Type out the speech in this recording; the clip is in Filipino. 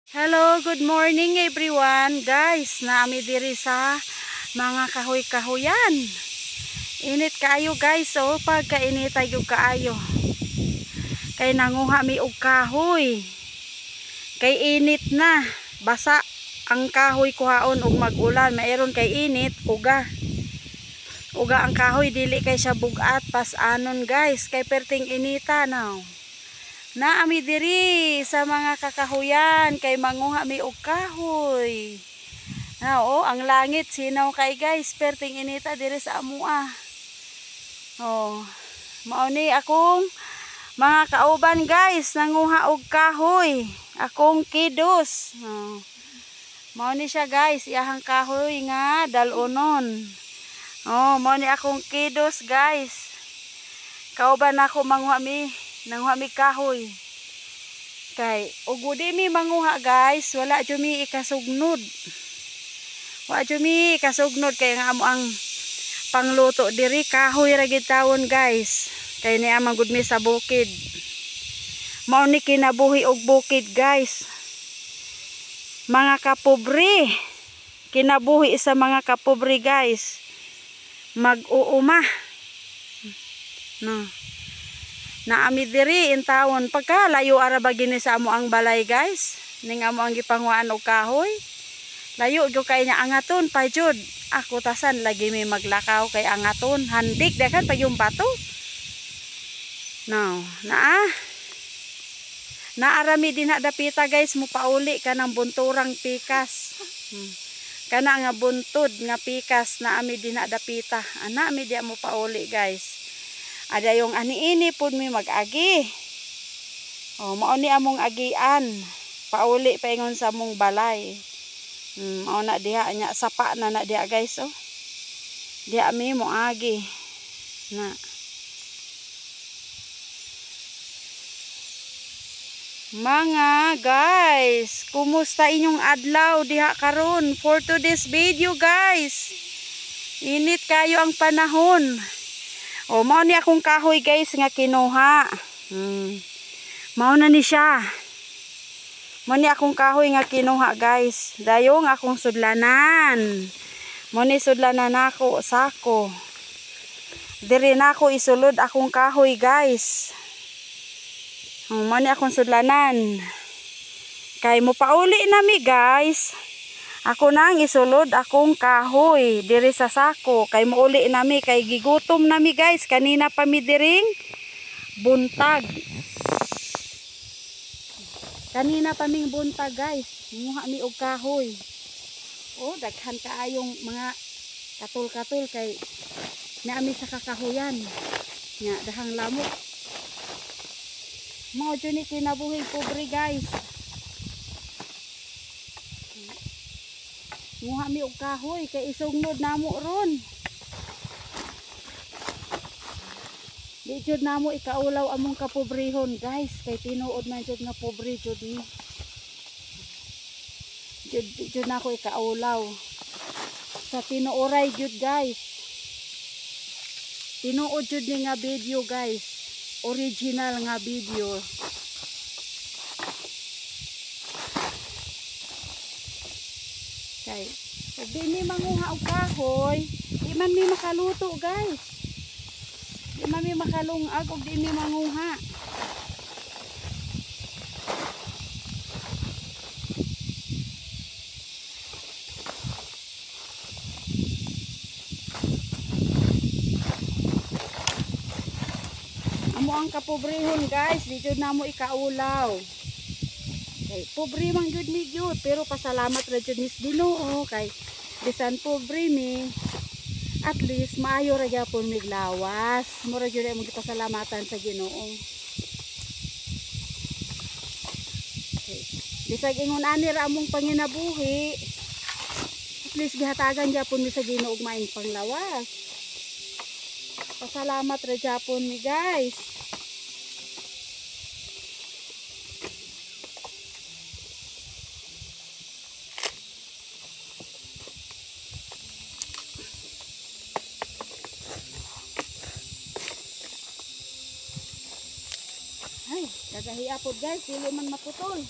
Hello, good morning everyone. Guys, naami diri sa mga kahoy-kahoyan. Init kaayo guys, so pagkainitay yung kaayo. Kay nanguha mi og kahoy. Kay init na, basa ang kahoy kuhaon og mag-ulan. Mayroon kay init, uga. Uga ang kahoy, dili kay siya bugat pas anon guys. Kay perting inita now. Naami diri sa mga kakahuyan kay manguha mi og kahoy. Oo, ang langit sinaw kay guys, perting inita diri sa amua. Oh, mao ni akong mga kauban guys, nanguha og kahoy. Akong kidos. Oh. Mao ni siya guys, iyahang kahoy nga dalunon. Oh, mao ni akong kidos guys. Kauban ako manguha mi. Nanguha mi kahoy. Kay ugudi mi manguha guys, wala jud mi ikasugnod. Wa jud mi ikasugnod kay nga amo ang pangluto diri kahoy ra gid tawon guys. Kay niya man gud mi sa bukid. Mao ni kinabuhi og bukid guys. Mga kapobre. Kinabuhi sa mga kapobre guys. Mag-uuma. No. Naami diri in tawon pagka layo ara ba gini sa amo ang balay guys, ning amo ang gipanguhaan og kahoy. Layo gyud kay nya angaton pa jud. Ako tasan lagi may maglakaw kay angaton, handik dakan pa yung bato. Now, naarami din na dapita guys, mo pauli ka ng bunturang pikas. Kana nga buntod nga pikas naami din na dapita. Naami dia mo pauli guys. Ada yung ani-ini pud mi mag-agi. Oh, mao ni among agian. Pauli pa ingon sa among balay. Mao na diha nya sapa na diha guys oh. Diha mi mo agi. Na. Mga guys, kumusta inyong adlaw diha karon for today's video guys? Init kayo ang panahon. O, mao ni akong kahoy guys nga kinuha. Mao na ni siya. Mao ni akong kahoy nga kinuha guys. Dayong akong sudlanan. Mao ni sudlanan ako sako. Diri na ako isulod akong kahoy guys. Mao ni akong sudlanan. Kay mo pauli na mi guys. Ako nang isulod akong kahoy diri sa sako kay muuli nami kay gigutom nami guys, kanina pa mi diring buntag. Kanina pa ming buntag guys, muha mi og kahoy. Oh, daghan kaayong mga katul-katul kay naami sa kakahuyan. Nya dahang lamok. Mao jud ni kinabuhi pobre guys. Muha mi og kahoy kay isugnod namo ron. Di jud namo ikaulaw among kapobrehon guys, kay tinuod man jud nga pobre jud ni. Jud nako ikaulaw. Sa tinuoray jud guys. Tinuod jud ni nga video guys. Original nga video. Kay ug di mi manguha og kahoy, di man mi makaluto guys. Di man mi makalungag ug di mi manguha. Amo ang kapobrehon guys, di jud namo ikaulaw. Kay pobre man jud mi jud, pero pasalamat ra jud ni Ginoo kay bisan pobre mi, at least maayo ra gyapon mig lawas. Mura jud mo gipasalamatan sa Ginoo. Okay. Bisag ingon ani ra among panginabuhi, at least gihatagan gyapon mi sa Ginoo og maayong panglawas. Pasalamat ra gyapon mi guys. Ay, dagahiapod guys, dili man maputol.